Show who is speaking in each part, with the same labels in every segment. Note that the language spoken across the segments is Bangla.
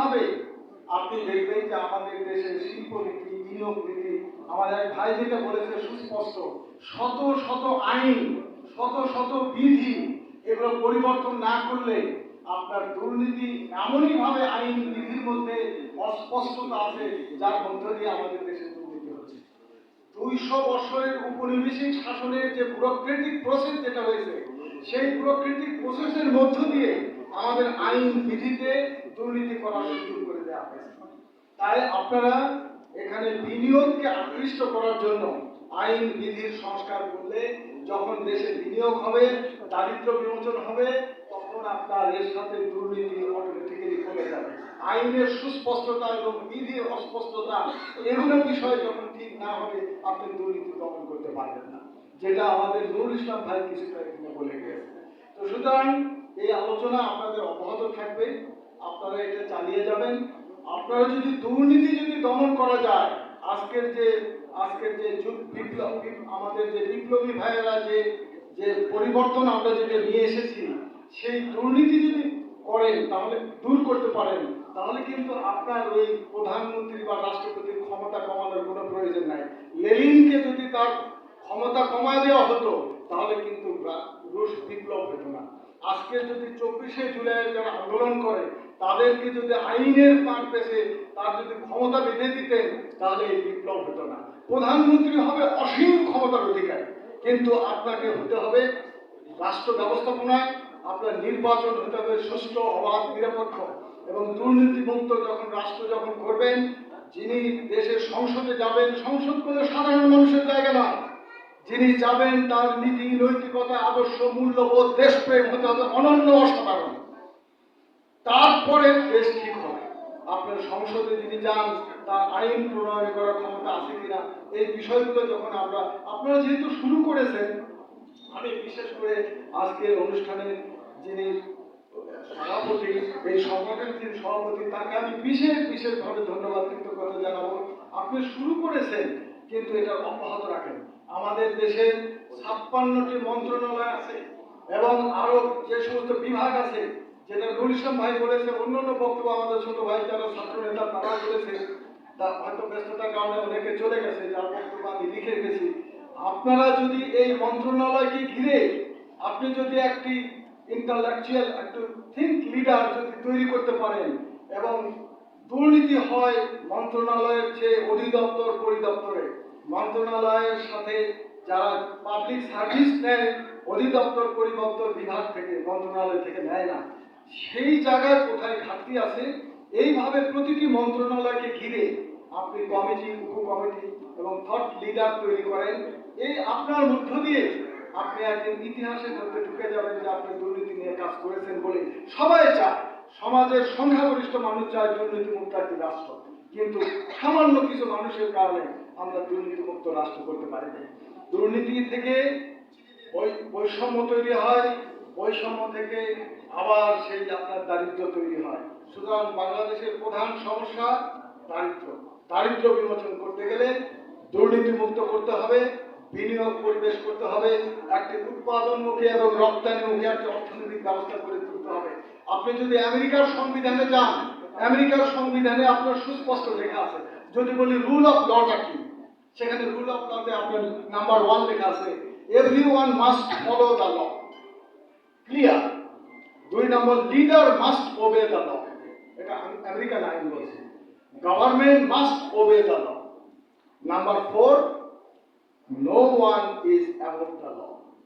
Speaker 1: এইভাবে আপনি দেখবেন যে আমাদের দেশের শিল্পনীতি, বিনিয়োগ নীতি, আমার এক ভাই যেটা বলেছে সুস্পষ্ট, শত শত আইন, শত শত বিধি, এগুলো পরিবর্তন না করলে আপনার দুর্নীতি এমনই ভাবে আইন বিধির মধ্যে অস্পষ্টতা আছে যার মধ্য দিয়ে আমাদের দেশে দুর্নীতি হচ্ছে। 200 বছরের উপনিবেশিক শাসনের যে ব্যুরোক্রেটিক প্রসেস যেটা হয়েছে, সেই ব্যুরোক্রেটিক প্রসেসের মধ্য দিয়ে আমাদের আইন বিধিতে দুর্নীতি করার সুযোগ করে দেওয়া হয়েছে। তাই আপনারা এখানে বিনিয়োগকে আকৃষ্ট করার জন্য আইন বিধির সংস্কার করলে যখন দেশে বিনিয়োগ হবে, দারিদ্র বিমোচন হবে, তখন আপনার এর সাথে দুর্নীতি অটোমেটিক্যালি কমে যাবে। আইনের সুস্পষ্টতা এবং বিধির অস্পষ্টতা এগুলো বিষয় যখন ঠিক না হবে, আপনি দুর্নীতি দমন করতে পারবেন না, যেটা আমাদের নুরুল ইসলাম ভাই কিছুটা এখানে বলে গিয়েছে। তো সুতরাং এই আলোচনা আপনাদের অব্যাহত থাকবে, আপনারা এটা চালিয়ে যাবেন। আপনারা যদি দুর্নীতি যদি দমন করা যায়, আজকের যে যুগ বিপ্লব, আমাদের যে বিপ্লবী ভাইয়েরা যে পরিবর্তন আমরা যেটা নিয়ে এসেছি, সেই দুর্নীতি যদি করেন, তাহলে দূর করতে পারেন, তাহলে কিন্তু আপনার ওই প্রধানমন্ত্রী বা রাষ্ট্রপতির ক্ষমতা কমানোর কোনো প্রয়োজন নাই। লেনিনকে যদি তার ক্ষমতা কমায় দেওয়া হতো, তাহলে কিন্তু রুশ বিপ্লব হতো না। আজকে যদি 24শে জুলাইয়ের যারা আন্দোলন করে, তাদেরকে যদি আইনের পার পেছে তার যদি ক্ষমতা বেঁধে দিতেন, তাহলে এই বিপ্লব হতো না। প্রধানমন্ত্রী হবে অসীম ক্ষমতার অধিকারী, কিন্তু আপনাকে হতে হবে রাষ্ট্র ব্যবস্থাপনায়, আপনার নির্বাচন হতে হবে সুষ্ঠু, অবাধ, নিরপেক্ষ এবং দুর্নীতিমুক্ত। যখন রাষ্ট্র যখন করবেন, যিনি দেশের সংসদে যাবেন, সংসদ কোনো সাধারণ মানুষের জায়গা নয়, যিনি যাবেন তার নীতি, নৈতিকতা, আদর্শ, মূল্যবোধ, দেশপ্রেম হতে হবে অনন্য, অসাধারণ। তারপরে দেশ ঠিক হবে। আপনার সংসদে যিনি যান, তার আইন প্রণয়ন করার ক্ষমতা আছে কিনা, এই বিষয়গুলো যখন আপনারা যেহেতু শুরু করেছেন, আমি বিশেষ করে আজকের অনুষ্ঠানে যিনি সভাপতি, এই সংগঠনের যিনি সভাপতি, তাকে আমি বিশেষভাবে ধন্যবাদ, কৃতজ্ঞতা জানাবো। আপনি শুরু করেছেন, কিন্তু এটা অব্যাহত রাখেন। আমাদের দেশের 56টি মন্ত্রণালয় আছে এবং আরো যে সমস্ত বিভাগ আছে, যেটা নুরুল ইসলাম ভাই বলেছে, অন্যান্য বক্তব্য আমাদের ছোট ভাই যারা ছাত্র নেতা তারা বলেছে, তা হয়তো ব্যস্ততার কারণে অনেকে চলে গেছে, যার বক্তব্য আমি লিখে গেছি। আপনারা যদি এই মন্ত্রণালয়কে ঘিরে আপনি যদি একটি ইন্টালেকচুয়াল, একটু থিঙ্ক লিডার যদি তৈরি করতে পারেন, এবং দুর্নীতি হয় মন্ত্রণালয়ের চেয়ে অধিদপ্তর পরিদপ্তরে, মন্ত্রণালয়ের সাথে যারা পাবলিক সার্ভিস নেয় অধিদপ্তর পরিদপ্তর বিভাগ থেকে, মন্ত্রণালয় থেকে নেয় না, সেই জায়গায় কোথায় ঘাটতি আছে, এইভাবে প্রতিটি মন্ত্রণালয়কে ঘিরে আপনি কমিটি, উপকমিটি এবং থট লিডার তৈরি করেন। এই আপনার মধ্য দিয়ে আপনি একদিন ইতিহাসের মধ্যে ঢুকে যাবেন যে আপনি দুর্নীতি নিয়ে কাজ করেছেন বলে সবাই চায়। সমাজের সংখ্যাগরিষ্ঠ মানুষ চায় দুর্নীতিমুক্ত একটি রাষ্ট্র, কিন্তু সামান্য কিছু মানুষের কারণে আমরা দুর্নীতিমুক্ত রাষ্ট্র করতে পারি না। দুর্নীতি থেকে বৈষম্য তৈরি হয়, বৈষম্য থেকে আবার সেই আপনার দারিদ্র তৈরি হয়। সুতরাং বাংলাদেশের প্রধান সমস্যা দারিদ্র বিমোচন করতে গেলে দুর্নীতিমুক্ত করতে হবে, বিনিয়োগ পরিবেশ করতে হবে, একটি উৎপাদনমুখী এবং রপ্তানিমুখী একটি অর্থনৈতিক ব্যবস্থা করে তুলতে হবে। আপনি যদি আমেরিকার সংবিধানে যান, আমেরিকার সংবিধানে আপনার সুস্পষ্ট লেখা আছে, যদি বলি রুল অফ লটা কি, সেখানে রুল অফ লতে আপনার নাম্বার 1 লেখা আছে, everyone must follow the law, clear. 2 number, leader must obey the law, এটা আমেরিকান আইন বলছে। Government must obey the law. Number 4, no one is above the law.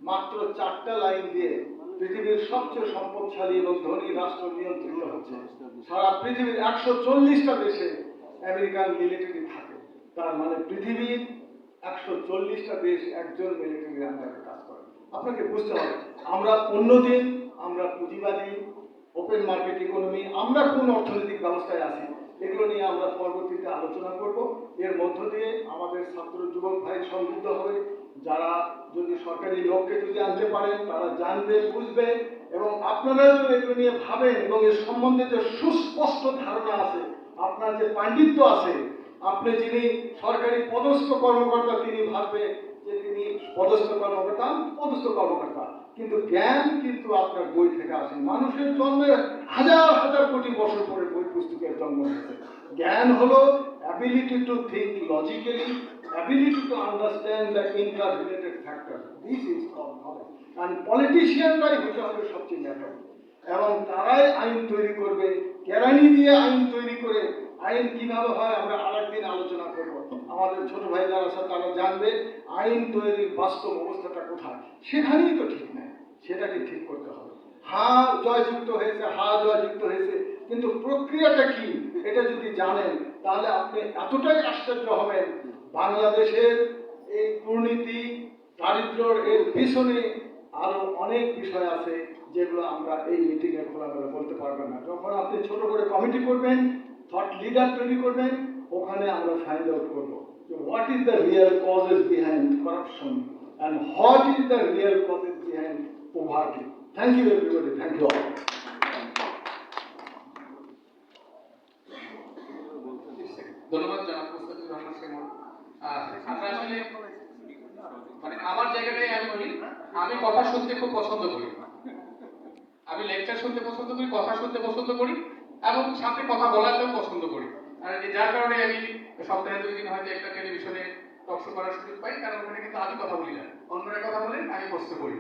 Speaker 1: মাত্র 4টা লাইন দিয়ে পৃথিবীর সবচেয়ে সম্পদশালী এবং ধনী রাষ্ট্র নিয়ন্ত্রিত হচ্ছে। সারা পৃথিবীর 140টা দেশে আমেরিকান মিলিটারি থাকে। তার মানে পৃথিবীর 140টা দেশ একজন মিলিটারি আন্ডারে কাজ করে। আপনাকে বুঝতে হবে, আমরা অন্যদিন, আমরা পুঁজিবাদী, ওপেন মার্কেট ইকোনমি, আমরা কোন অর্থনৈতিক ব্যবস্থায় আছি, এগুলো নিয়ে আমরা পরবর্তীতে আলোচনা করব। এর মধ্য দিয়ে আমাদের ছাত্র যুবক ভাই সমৃদ্ধ হবে, যারা যদি সরকারি লোককে যদি আনতে পারেন, তারা জানবে, বুঝবে, এবং আপনারা যদি এগুলো নিয়ে ভাবেন এবং এর সম্বন্ধে যে সুস্পষ্ট ধারণা আছে, আপনার যে পাণ্ডিত্য আছে, আপনি যিনি সরকারি পদস্থ কর্মকর্তা, তিনি ভাববে যে তিনি পদস্থ কর্মকর্তা, কিন্তু জ্ঞান কিন্তু আপনার বই থেকে আসে। মানুষের জন্মের হাজার হাজার কোটি বছর পরে বই পুস্তকের জন্ম জ্ঞান হলো ability to think logically, ability to understand the interrelated factor, this is called knowledge. কারণ পলিটিশিয়ানরাই হতে হবে সবচেয়ে ম্যাটার, এবং তারাই আইন তৈরি করবে। কেরানি দিয়ে আইন তৈরি করে আইন কিভাবে হয় আমরা আরেকদিন আলোচনা করব। আমাদের ছোট ভাই যারা আছে তারা জানবে আইন তৈরির বাস্তব অবস্থাটা কোথায়, সেখানেই তো ঠিক নেই, সেটাকে ঠিক করতে হবে। হা জয়যুক্ত হয়েছে, হা জয়যুক্ত হয়েছে, কিন্তু প্রক্রিয়াটা কি এটা যদি জানেন তাহলে আপনি এতটাই আশ্চর্য হবেন। বাংলাদেশের এই দুর্নীতি দারিদ্র্যের এর পিছনে আরো অনেক বিষয় আছে যেগুলো আমরা এই মিটিংয়ে খোলামেলা বলতে পারবেন না। যখন আপনি ছোট করে কমিটি করবেন, থট লিডার তৈরি করবেন, ওখানে আমরা ফাইন্ড আউট করবো যে what is the real causes behind corruption and what is the real causes behind poverty. Thank you everybody, thank you all.
Speaker 2: ধন্যবাদ জনাব মুস্তাফিজুর রহমান শিমুল। আমরা আসলে মানে আমার জায়গাটাই আমি বলি, আমি কথা শুনতে খুব পছন্দ করি, আমি লেকচার শুনতে পছন্দ করি, কথা শুনতে পছন্দ করি, এবং সাথে কথা বলাতেও পছন্দ করি। আর যার কারণে আমি সপ্তাহে 2 দিন হয়তো একটা টেলিভিশনে টক শো করার সুযোগ পাই, কারণ ওখানে কিন্তু আমি কথা বলি না, অন্যরা কথা বলেন, আমি প্রশ্ন করি।